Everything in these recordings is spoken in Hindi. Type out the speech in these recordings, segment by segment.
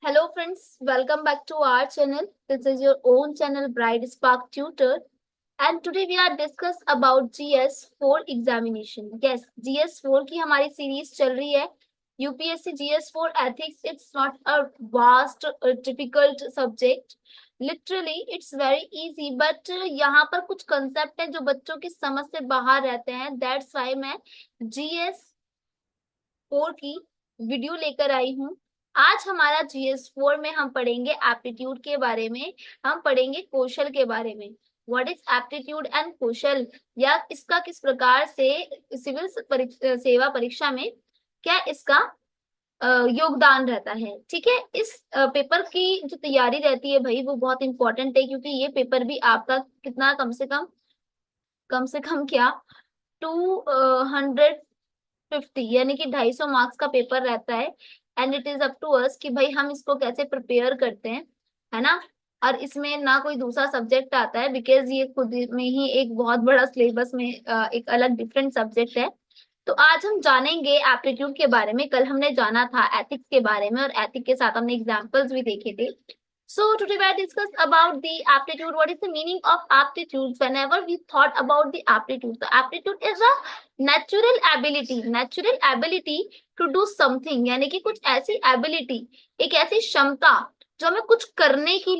Hello friends, welcome back to our channel. This is your own channel Bride Spark Tutor, and today we are discuss about GS4 examination. Yes, GS4 की हमारी सीरीज चल रही है. UPSC GS4 ethics. It's not a vast difficult subject. Literally it's very easy, but यहाँ पर कुछ कंसेप्ट है जो बच्चों की समझ से बाहर रहते हैं. That's why मैं GS4 की वीडियो लेकर आई हूँ. आज हमारा GS4 में हम पढ़ेंगे एप्टीट्यूड के बारे में, हम पढ़ेंगे कौशल के बारे में. व्हाट इज एप्टीट्यूड एंड कौशल, या इसका किस प्रकार से सिविल सेवा परीक्षा में क्या इसका योगदान रहता है. ठीक है, इस पेपर की जो तैयारी रहती है भाई वो बहुत इंपॉर्टेंट है, क्योंकि ये पेपर भी आपका कितना कम से कम क्या 250 यानी कि 250 मार्क्स का पेपर रहता है. And it is up to us कि भाई हम इसको कैसे प्रिपेयर करते हैं, है ना. और इसमें ना कोई दूसरा सब्जेक्ट आता है, बिकॉज ये खुद में ही एक बहुत बड़ा सिलेबस में एक अलग डिफरेंट सब्जेक्ट है. तो आज हम जानेंगे एप्टीट्यूड के बारे में. कल हमने जाना था एथिक्स के बारे में, और एथिक्स के साथ हमने एग्जाम्पल्स भी देखे थे. So today we are discuss about the aptitude. What is the meaning of aptitude? Whenever we thought about the aptitude, the aptitude is a natural ability to do something. यानी कि कुछ ऐसी ability, एक ऐसी क्षमता जो हमें कुछ करने के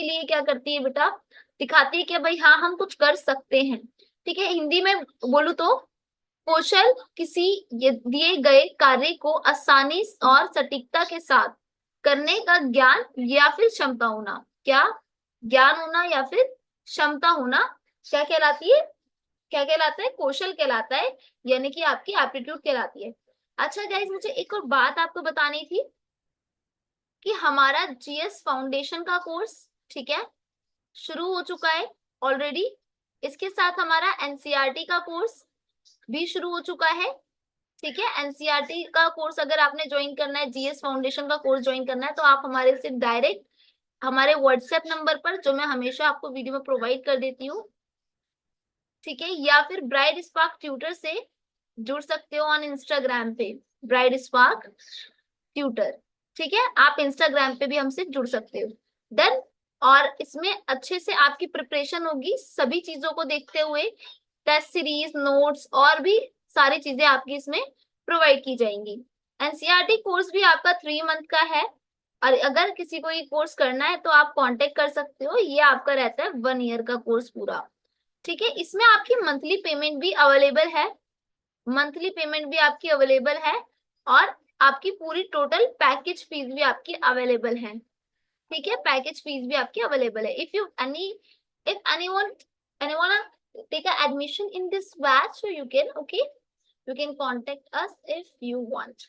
लिए क्या करती है बेटा, दिखाती है कि भाई हाँ हम कुछ कर सकते हैं. ठीक है, हिंदी में बोलूं तो कौशल किसी दिए गए कार्य को आसानी और सटीकता के साथ करने का ज्ञान या फिर क्षमता होना. क्या ज्ञान होना या फिर क्षमता होना क्या कहलाती है, क्या कहलाता है, कौशल कहलाता है, यानी कि आपकी एप्टीट्यूड कहलाती है. अच्छा गाइस, मुझे एक और बात आपको बतानी थी कि हमारा जीएस फाउंडेशन का कोर्स, ठीक है, शुरू हो चुका है ऑलरेडी. इसके साथ हमारा एनसीईआरटी का कोर्स भी शुरू हो चुका है. ठीक है, एनसीईआरटी का कोर्स अगर आपने ज्वाइन करना है, जीएस फाउंडेशन का कोर्स ज्वाइन करना है, तो आप हमारे से डायरेक्ट हमारे व्हाट्सएप नंबर पर, जो मैं हमेशा आपको वीडियो में प्रोवाइड कर देती हूँ, ठीक है, या फिर ब्राइड स्पार्क ट्यूटर से जुड़ सकते हो ऑन इंस्टाग्राम पे, ब्राइड स्पार्क ट्यूटर. ठीक है, आप इंस्टाग्राम पे भी हमसे जुड़ सकते हो. देन और इसमें अच्छे से आपकी प्रिपरेशन होगी सभी चीजों को देखते हुए. टेस्ट सीरीज, नोट्स और भी सारी चीजें आपकी इसमें प्रोवाइड की जाएंगी. एनसीईआरटी कोर्स भी आपका 3 मंथ का है, और अगर किसी को ये कोर्स करना है तो आप कांटेक्ट कर सकते हो. ये आपका रहता है 1 ईयर का कोर्स पूरा. ठीक है, इसमें आपकी मंथली पेमेंट भी अवेलेबल है, मंथली पेमेंट भी आपकी अवेलेबल है, और आपकी पूरी टोटल पैकेज फीस भी आपकी अवेलेबल है. ठीक है, पैकेज फीस भी आपकी अवेलेबल है. if anyone take a admission in this batch, so you can contact us if you want.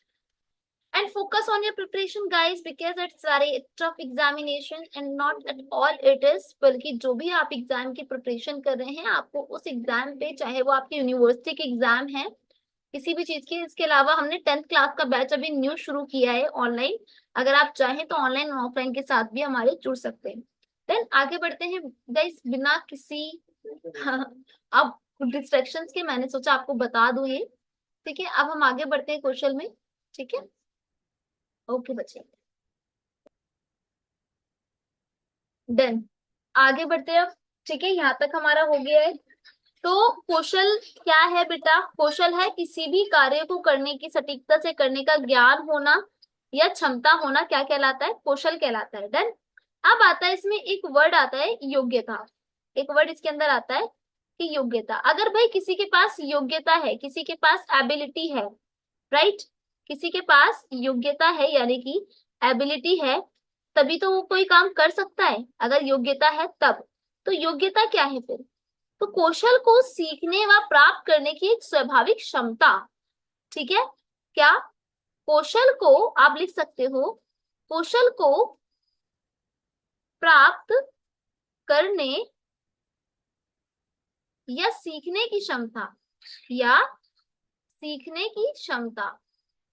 And focus on your preparation guys, because it's very tough examination, and not at all it is, बल्कि जो भी आप एग्जाम की प्रिपरेशन कर रहे हैं, आपको उस एग्जाम पे, चाहे वो आपकी यूनिवर्सिटी के एग्जाम है, किसी भी चीज की. इसके अलावा हमने 10th क्लास का बैच अभी न्यू शुरू किया है ऑनलाइन. अगर आप चाहें तो ऑनलाइन और ऑफलाइन के साथ भी हमारे जुड़ सकते हैं. देन आगे बढ़ते हैं गाइस, बिना किसी अब डिस्ट्रैक्शंस के, मैंने सोचा आपको बता दूं ये. ठीक है, अब हम आगे बढ़ते हैं कौशल में. ठीक है, ओके बच्चे, डन, आगे बढ़ते हैं अब. ठीक है, यहाँ तक हमारा हो गया है. तो कौशल क्या है बेटा, कौशल है किसी भी कार्य को करने की सटीकता से करने का ज्ञान होना या क्षमता होना. क्या कहलाता है, कौशल कहलाता है. देन अब आता है इसमें एक वर्ड आता है योग्यता. एक वर्ड इसके अंदर आता है कि योग्यता. अगर भाई किसी के पास योग्यता है, किसी के पास एबिलिटी है, राइट, किसी के पास योग्यता है यानी कि एबिलिटी है, तभी तो वो कोई काम कर सकता है. अगर योग्यता है तब, तो योग्यता क्या है फिर, तो कौशल को सीखने व प्राप्त करने की एक स्वाभाविक क्षमता. ठीक है, क्या, कौशल को आप लिख सकते हो, कौशल को प्राप्त करने या सीखने की क्षमता, या सीखने की क्षमता.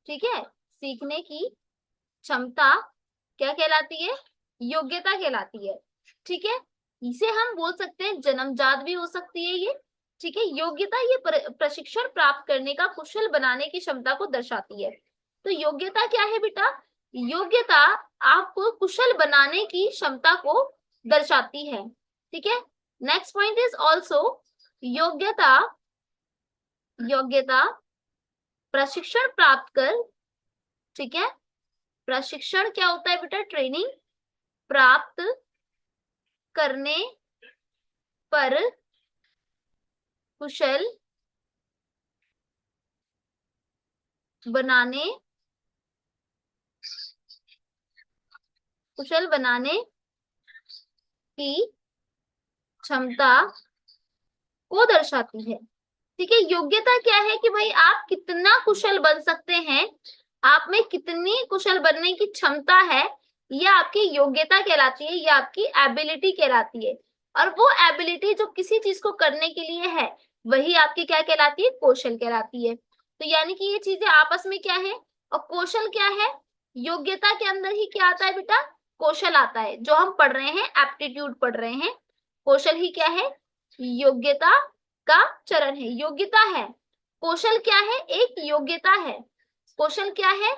ठीक है, सीखने की क्षमता क्या कहलाती है, योग्यता कहलाती है. ठीक है, इसे हम बोल सकते हैं जन्मजात भी हो सकती है ये, ठीक है। योग्यता ये प्रशिक्षण प्राप्त करने का कुशल बनाने की क्षमता को दर्शाती है। तो योग्यता क्या है बेटा? योग्यता आपको कुशल बनाने की क्षमता को दर्शाती है। ठीक है। नेक्स्ट पॉइंट इज ऑल्सो योग्यता, योग्यता प्रशिक्षण प्राप्त कर, ठीक है, प्रशिक्षण क्या होता है बेटा? ट्रेनिंग प्राप्त करने पर कुशल बनाने, कुशल बनाने की क्षमता को दर्शाती है। ठीक है। योग्यता क्या है कि भाई आप कितना कुशल बन सकते हैं, आप में कितनी कुशल बनने की क्षमता है, यह आपकी योग्यता कहलाती है, यह आपकी एबिलिटी कहलाती है। और वो एबिलिटी जो किसी चीज को करने के लिए है, वही आपकी क्या कहलाती है? कौशल कहलाती है। तो यानी कि ये चीजें आपस में क्या है, और कौशल क्या है? योग्यता के अंदर ही क्या आता है बेटा? कौशल आता है। जो हम पढ़ रहे हैं, एप्टीट्यूड पढ़ रहे हैं, कौशल ही क्या है? योग्यता का चरण है, योग्यता है। कौशल क्या है? एक योग्यता है। कौशल क्या है?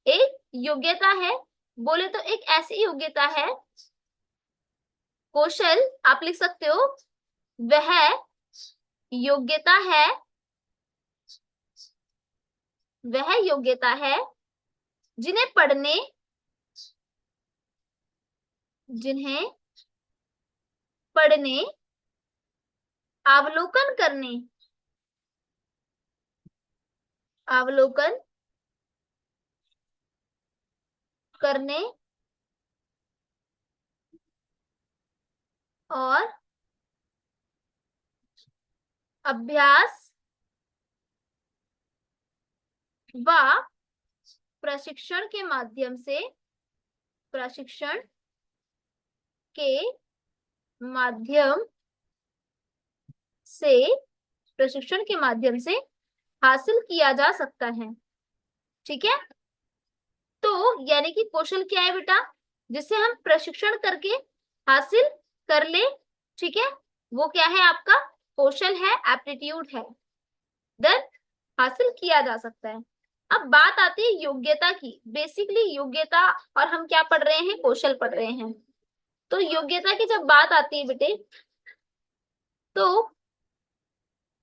एक योग्यता है। बोले तो एक ऐसी योग्यता है, कौशल आप लिख सकते हो, वह योग्यता है, वह योग्यता है जिन्हें पढ़ने, जिन्हें पढ़ने, अवलोकन करने, अवलोकन करने और अभ्यास व प्रशिक्षण के माध्यम से, प्रशिक्षण के माध्यम से, प्रशिक्षण के माध्यम से हासिल किया जा सकता है। ठीक है। तो यानी कि कौशल क्या है बेटा? जिसे हम प्रशिक्षण करके हासिल कर ले। ठीक है। वो क्या है? आपका कौशल है, एप्टीट्यूड है, देन हासिल किया जा सकता है। अब बात आती है योग्यता की। बेसिकली योग्यता, और हम क्या पढ़ रहे हैं? कौशल पढ़ रहे हैं। तो योग्यता की जब बात आती है बेटे, तो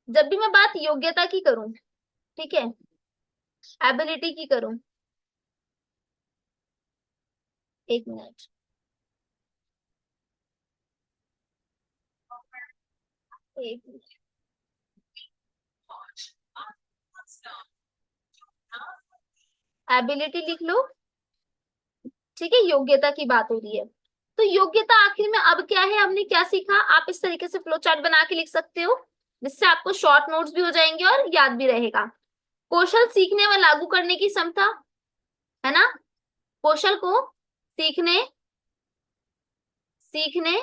जब भी मैं बात योग्यता की करूं, ठीक है, एबिलिटी की करूं, एक मिनट, एक मिनट, एबिलिटी लिख लो। ठीक है। योग्यता की बात हो रही है। तो योग्यता आखिर में अब क्या है? हमने क्या सीखा? आप इस तरीके से फ्लो चार्ट बना के लिख सकते हो, जिससे आपको शॉर्ट नोट्स भी हो जाएंगे और याद भी रहेगा। कौशल सीखने व लागू करने की क्षमता, है ना? कौशल को सीखने, सीखने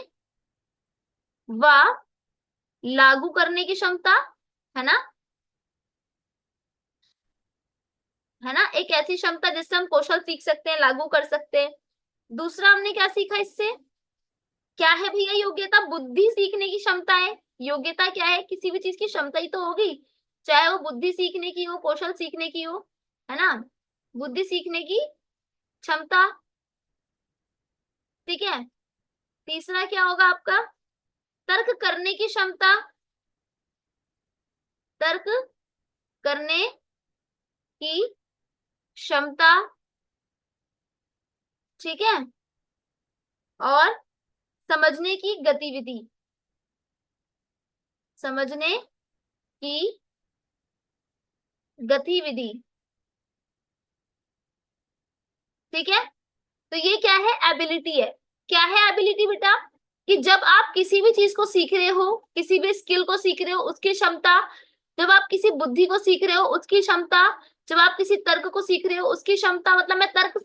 व लागू करने की क्षमता, है ना, है ना, एक ऐसी क्षमता जिससे हम कौशल सीख सकते हैं, लागू कर सकते हैं। दूसरा हमने क्या सीखा इससे? क्या है भैया योग्यता? बुद्धि सीखने की क्षमता है। योग्यता क्या है? किसी भी चीज की क्षमता ही तो होगी, चाहे वो बुद्धि सीखने की हो, कौशल सीखने की हो, है ना, बुद्धि सीखने की क्षमता। ठीक है। तीसरा क्या होगा आपका? तर्क करने की क्षमता, तर्क करने की क्षमता। ठीक है। और समझने की गतिविधि, समझने की गतिविधि। ठीक है। तो ये क्या है? एबिलिटी है। क्या है एबिलिटी बेटा? कि जब आप किसी भी चीज को सीख रहे हो, किसी भी स्किल को सीख रहे हो, उसकी क्षमता, जब आप किसी बुद्धि को सीख रहे हो, उसकी क्षमता, जब आप किसी तर्क को सीख रहे हो, उसकी क्षमता, मतलब मैं तर्क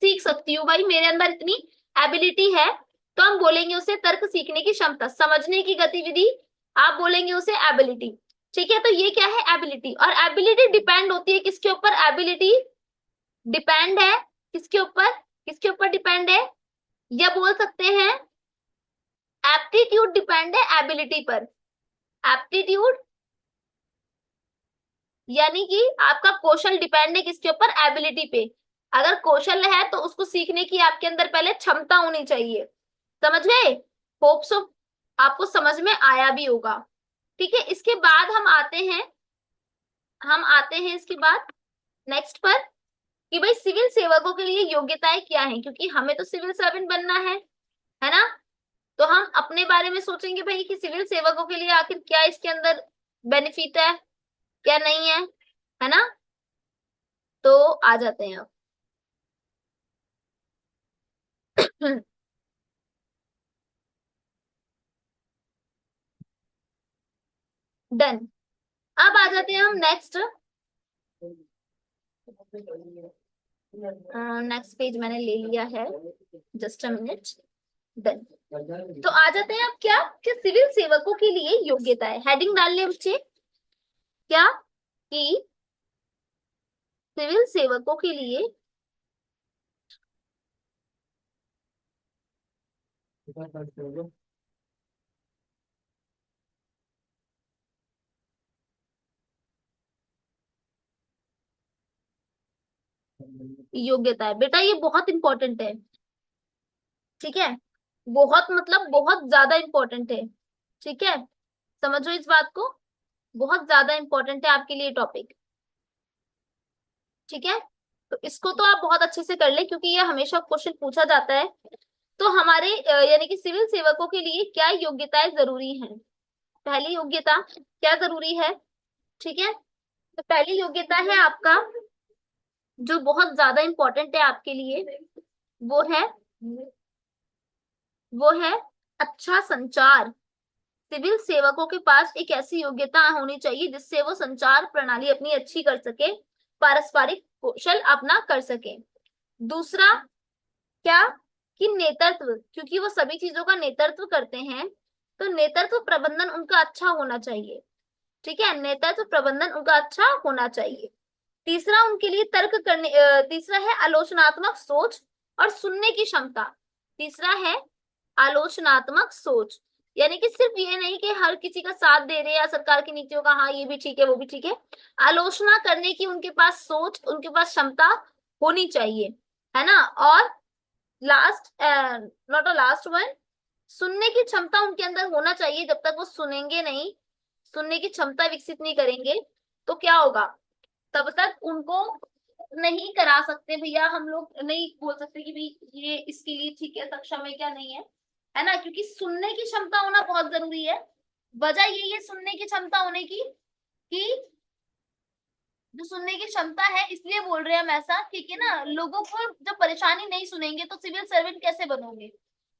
सीख सकती हूँ भाई, मेरे अंदर इतनी एबिलिटी है, तो हम बोलेंगे उसे तर्क सीखने की क्षमता। समझने की गतिविधि, आप बोलेंगे उसे एबिलिटी। ठीक है। तो ये क्या है? एबिलिटी। और एबिलिटी डिपेंड होती है किसके ऊपर? एबिलिटी डिपेंड है किसके ऊपर? किसके ऊपर डिपेंड है? या बोल सकते हैं एप्टीट्यूड डिपेंड है एबिलिटी पर। एप्टीट्यूड यानी कि आपका कौशल डिपेंड है किसके ऊपर, एबिलिटी पे। अगर कौशल है तो उसको सीखने की आपके अंदर पहले क्षमता होनी चाहिए। समझ गए? होप सो आपको समझ में आया भी होगा। ठीक है, इसके बाद हम आते हैं इसके बाद नेक्स्ट पर, कि भाई सिविल सेवकों के लिए योग्यताएं क्या हैं, क्योंकि हमें तो सिविल सर्वेंट बनना है ना। तो हम अपने बारे में सोचेंगे भाई कि सिविल सेवकों के लिए आखिर क्या इसके अंदर बेनिफिट है, क्या नहीं है ना। तो आ जाते हैं अब। डन। अब आ जाते हैं हम नेक्स्ट। नेक्स्ट पेज मैंने ले लिया है, जस्ट अ मिनट। डन। तो आ जाते हैं अब क्या, कि सिविल सेवकों के लिए योग्यता है, हेडिंग डाल ले बच्चे, क्या कि सिविल सेवकों के लिए योग्यता है। बेटा ये बहुत इंपॉर्टेंट है, ठीक है, बहुत मतलब बहुत ज्यादा इंपॉर्टेंट है। ठीक है, समझो इस बात को, बहुत ज्यादा इंपॉर्टेंट है आपके लिए टॉपिक। ठीक है, तो इसको तो आप बहुत अच्छे से कर ले, क्योंकि ये हमेशा क्वेश्चन पूछा जाता है। तो हमारे यानी कि सिविल सेवकों के लिए क्या योग्यताएं जरूरी हैं। पहली योग्यता क्या जरूरी है, ठीक है, तो पहली योग्यता है आपका, जो बहुत ज्यादा इंपॉर्टेंट है आपके लिए, वो है वो है अच्छा संचार। सिविल सेवकों के पास एक ऐसी योग्यता होनी चाहिए जिससे वो संचार प्रणाली अपनी अच्छी कर सके, पारस्परिक कौशल अपना कर सके। दूसरा क्या, कि नेतृत्व, क्योंकि वो सभी चीजों का नेतृत्व करते हैं, तो नेतृत्व प्रबंधन उनका अच्छा होना चाहिए। ठीक है, नेतृत्व प्रबंधन उनका अच्छा होना चाहिए। तीसरा उनके लिए तीसरा है आलोचनात्मक सोच और सुनने की क्षमता। तीसरा है आलोचनात्मक सोच, यानी कि सिर्फ ये नहीं कि हर किसी का साथ दे रहे या सरकार की नीतियों का हाँ ये भी ठीक है वो भी ठीक है, आलोचना करने की उनके पास सोच, उनके पास क्षमता होनी चाहिए, है ना। और last, not a last one, सुनने की क्षमता उनके अंदर होना चाहिए। जब तक वो सुनेंगे नहीं, सुनने की क्षमता विकसित नहीं करेंगे, तो क्या होगा, तब तक उनको नहीं करा सकते भैया, हम लोग नहीं बोल सकते कि भाई ये इसके लिए ठीक है, सक्षम है क्या नहीं है ना, क्योंकि सुनने की क्षमता होना बहुत जरूरी है। वजह यही है सुनने की क्षमता होने की, कि जो सुनने की क्षमता है, इसलिए बोल रहे हैं हम ऐसा, ठीक है ना, लोगों को जब परेशानी नहीं सुनेंगे तो सिविल सर्वेंट कैसे बनोगे,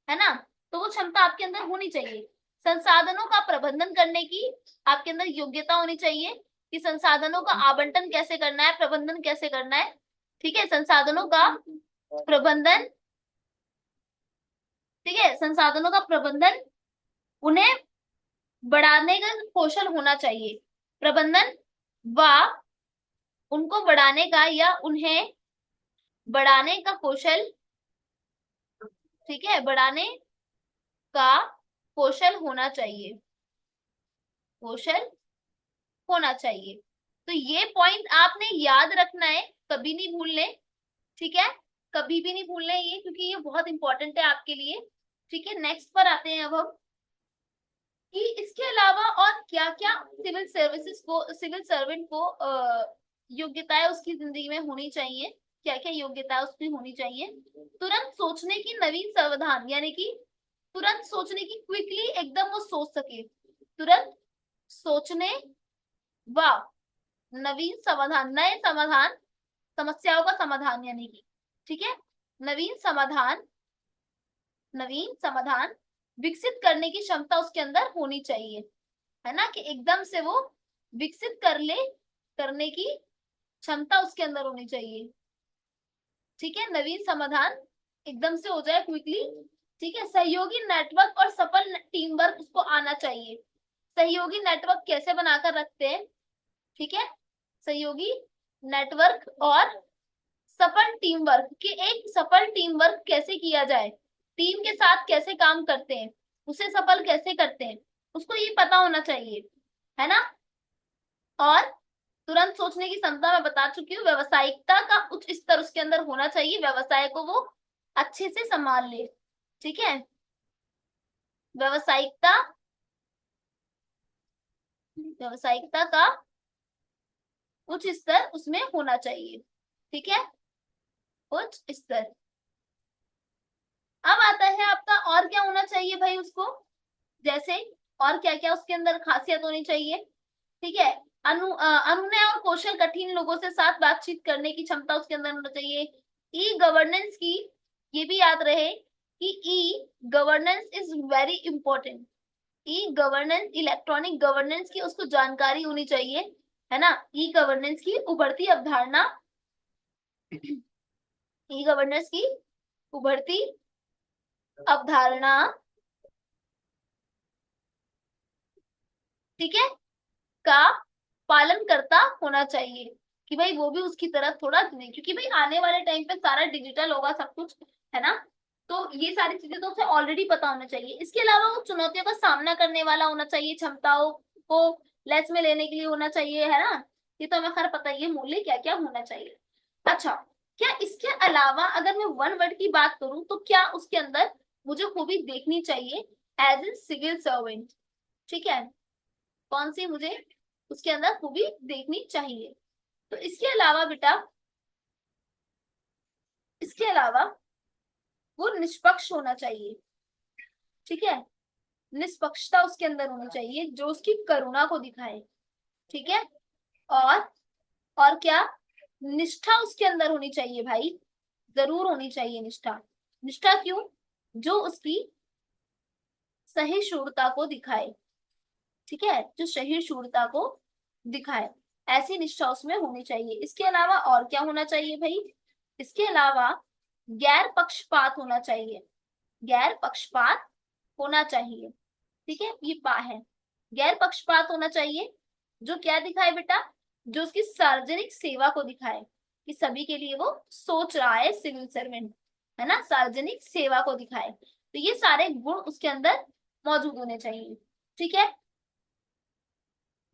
है ना। तो वो क्षमता आपके अंदर होनी चाहिए। संसाधनों का प्रबंधन करने की आपके अंदर योग्यता होनी चाहिए, कि संसाधनों का आवंटन कैसे करना है, प्रबंधन कैसे करना है। ठीक है, संसाधनों का प्रबंधन, ठीक है, संसाधनों का प्रबंधन, उन्हें बढ़ाने का कौशल होना चाहिए। प्रबंधन व उनको बढ़ाने का या उन्हें बढ़ाने का कौशल, ठीक है, बढ़ाने का कौशल होना चाहिए, कौशल होना चाहिए। तो ये पॉइंट आपने याद रखना है, कभी नहीं भूलने। ठीक है, कभी भी नहीं भूलना है ये, क्योंकि ये बहुत इंपॉर्टेंट है आपके लिए। ठीक है, नेक्स्ट पर आते हैं अब हम, कि इसके अलावा और क्या क्या सिविल सर्वेंट को योग्यताएं उसकी जिंदगी में होनी चाहिए, क्या क्या योग्यताएं उसकी होनी चाहिए। तुरंत सोचने की नवीन सावधान, यानी कि तुरंत सोचने की, क्विकली एकदम वो सोच सके, तुरंत सोचने व नवीन समाधान, नए समाधान, समस्याओं का समाधान, यानी कि ठीक है, नवीन समाधान, नवीन समाधान विकसित करने की क्षमता उसके अंदर होनी चाहिए, है ना, कि एकदम से वो विकसित करने की क्षमता उसके अंदर होनी चाहिए। ठीक है, नवीन समाधान एकदम से हो जाए क्विकली। ठीक है, सहयोगी नेटवर्क और सफल टीम वर्क उसको आना चाहिए। सहयोगी नेटवर्क कैसे बनाकर रखते हैं, ठीक है, सहयोगी नेटवर्क और सफल टीम वर्क, कि एक सफल टीम वर्क कैसे किया जाए, टीम के साथ कैसे काम करते हैं, उसे सफल कैसे करते हैं, उसको ये पता होना चाहिए, है ना। और तुरंत सोचने की क्षमता मैं बता चुकी हूँ। व्यवसायिकता का उच्च स्तर उसके अंदर होना चाहिए, व्यवसाय को वो अच्छे से संभाल ले। ठीक है, व्यवसायिकता, व्यवसायिकता का उच्च स्तर उसमें होना चाहिए। ठीक है, उच्च स्तर। अब आता है आपका और क्या होना चाहिए भाई उसको, जैसे और क्या क्या उसके अंदर खासियत होनी चाहिए। ठीक है, अनुनय और कौशल, कठिन लोगों से साथ बातचीत करने की क्षमता उसके अंदर होना चाहिए। ई गवर्नेंस की, ये भी याद रहे कि e governance is very important. E governance, electronic governance की उसको जानकारी होनी चाहिए, है ना। ई गवर्नेंस की उभरती अवधारणा, ई गवर्नेंस की उभरती अवधारणा, ठीक है, का पालन करता होना चाहिए, कि भाई वो भी उसकी तरफ थोड़ा नहीं, क्योंकि भाई आने वाले टाइम पे सारा डिजिटल होगा सब कुछ, है ना। तो ये सारी चीजें तो उसे ऑलरेडी पता होना चाहिए। इसके अलावा वो चुनौतियों का सामना करने वाला होना चाहिए, क्षमताओं को लेस में लेने के लिए होना चाहिए, है ना। ये तो हमें खैर पता ही है मूल्य क्या क्या होना चाहिए। अच्छा, क्या इसके अलावा अगर मैं वन वर्ड की बात करूं तो क्या उसके अंदर मुझे खूबी देखनी चाहिए एज ए सिविल सर्वेंट। ठीक है, कौन सी मुझे उसके अंदर खूबी देखनी चाहिए। तो इसके अलावा बेटा, इसके अलावा वो निष्पक्ष होना चाहिए। ठीक है, निष्पक्षता उसके अंदर होनी चाहिए जो उसकी करुणा को दिखाए। ठीक है, और और क्या, निष्ठा उसके अंदर होनी चाहिए भाई, जरूर होनी चाहिए निष्ठा। निष्ठा क्यों, जो उसकी सहिष्णुता को दिखाए। ठीक है, जो सहिष्णुता को दिखाए, ऐसी निष्ठा उसमें होनी चाहिए। इसके अलावा और क्या होना चाहिए भाई, इसके अलावा गैर पक्षपात होना चाहिए, गैर पक्षपात होना चाहिए। ठीक है, ये पा है, गैर पक्षपात होना चाहिए, जो क्या दिखाए बेटा, जो उसकी सार्वजनिक सेवा को दिखाए, कि सभी के लिए वो सोच रहा है, सिविल सर्वेंट, है ना, सार्वजनिक सेवा को दिखाए। तो ये सारे गुण उसके अंदर मौजूद होने चाहिए। ठीक है,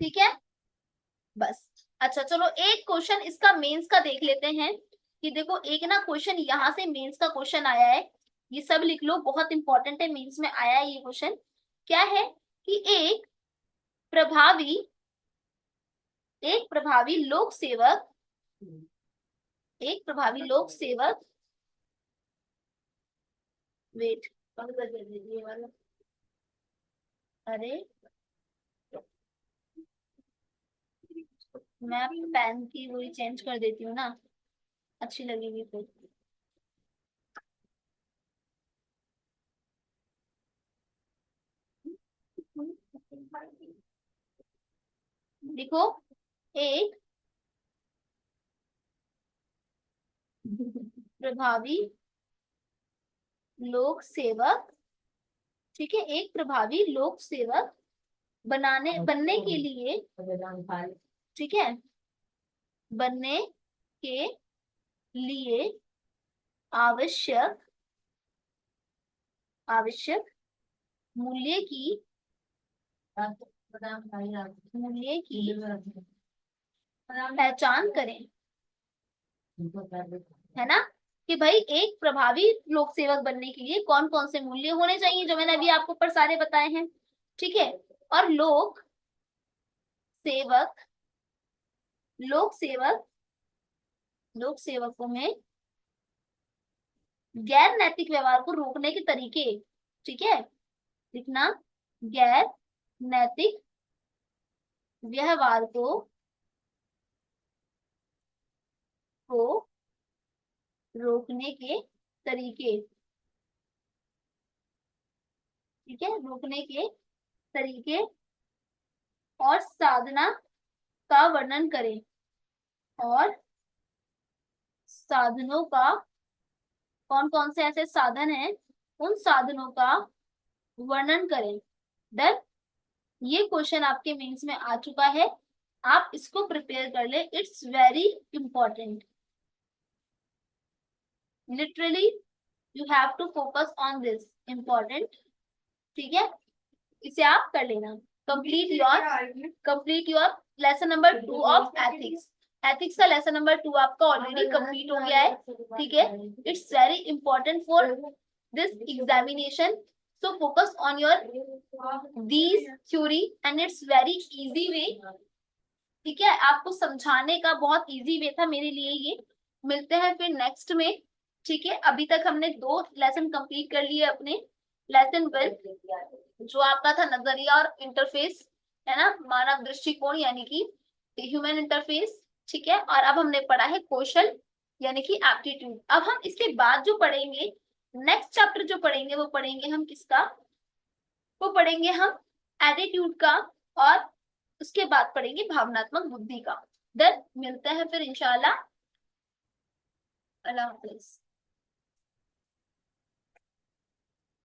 ठीक है, बस। अच्छा चलो, एक क्वेश्चन इसका मेंस का देख लेते हैं, कि देखो एक ना क्वेश्चन यहाँ से मेंस का क्वेश्चन आया है, ये सब लिख लो, बहुत इंपॉर्टेंट है, मेंस में आया है ये क्वेश्चन। क्या है कि प्रभावी एक प्रभावी लोक सेवक, एक प्रभावी लोक सेवक, वेट, बंद कर दीजिए ये वाला। अरे, मैं पेन की वही चेंज कर देती हूँ ना, अच्छी लगेगी फिर। देखो, एक प्रभावी लोक सेवक, ठीक है, एक प्रभावी लोक सेवक बनने के लिए, ठीक है, बनने के लिए आवश्यक, आवश्यक मूल्य की, मूल्य की पहचान करें, है ना। कि भाई एक प्रभावी लोक सेवक बनने के लिए कौन कौन से मूल्य होने चाहिए, जो मैंने अभी आपको ऊपर सारे बताए हैं। ठीक है, और सेवक लोक सेवक लोक सेवकों में गैर नैतिक व्यवहार को रोकने के तरीके, ठीक है, लिखना, गैर नैतिक व्यवहार को रोकने के तरीके, ठीक है, रोकने के तरीके और साधना का वर्णन करें, और साधनों का, कौन कौन से ऐसे साधन हैं, उन साधनों का वर्णन करें। डन, ये क्वेश्चन आपके मेंस में आ चुका है, आप इसको प्रिपेयर कर ले, it's very important, literally you have to focus on this, important. ठीक है, इसे आप कर लेना। Complete your lesson number 2 of ethics. Ethics का लेसन नंबर 2 आपका ऑलरेडी कंप्लीट हो गया है, ठीक है। It's very important for this examination, so focus on your these theory and it's very easy way, ठीक है। आपको समझाने का बहुत इजी वे था मेरे लिए ये। मिलते हैं फिर नेक्स्ट में, ठीक है। अभी तक हमने 2 लेसन कंप्लीट कर लिए अपने। लेसन 1 जो आपका था नजरिया और इंटरफेस, है ना, मानव दृष्टिकोण यानी कि ह्यूमन इंटरफेस, ठीक है। और अब हमने पढ़ा है कौशल यानी कि एप्टीट्यूड। अब हम इसके बाद जो पढ़ेंगे, नेक्स्ट चैप्टर जो पढ़ेंगे वो पढ़ेंगे हम किसका, वो पढ़ेंगे हम एटीट्यूड का, और उसके बाद पढ़ेंगे भावनात्मक बुद्धि का। देन मिलते हैं फिर इंशाल्लाह। अल्लाह हाफिज।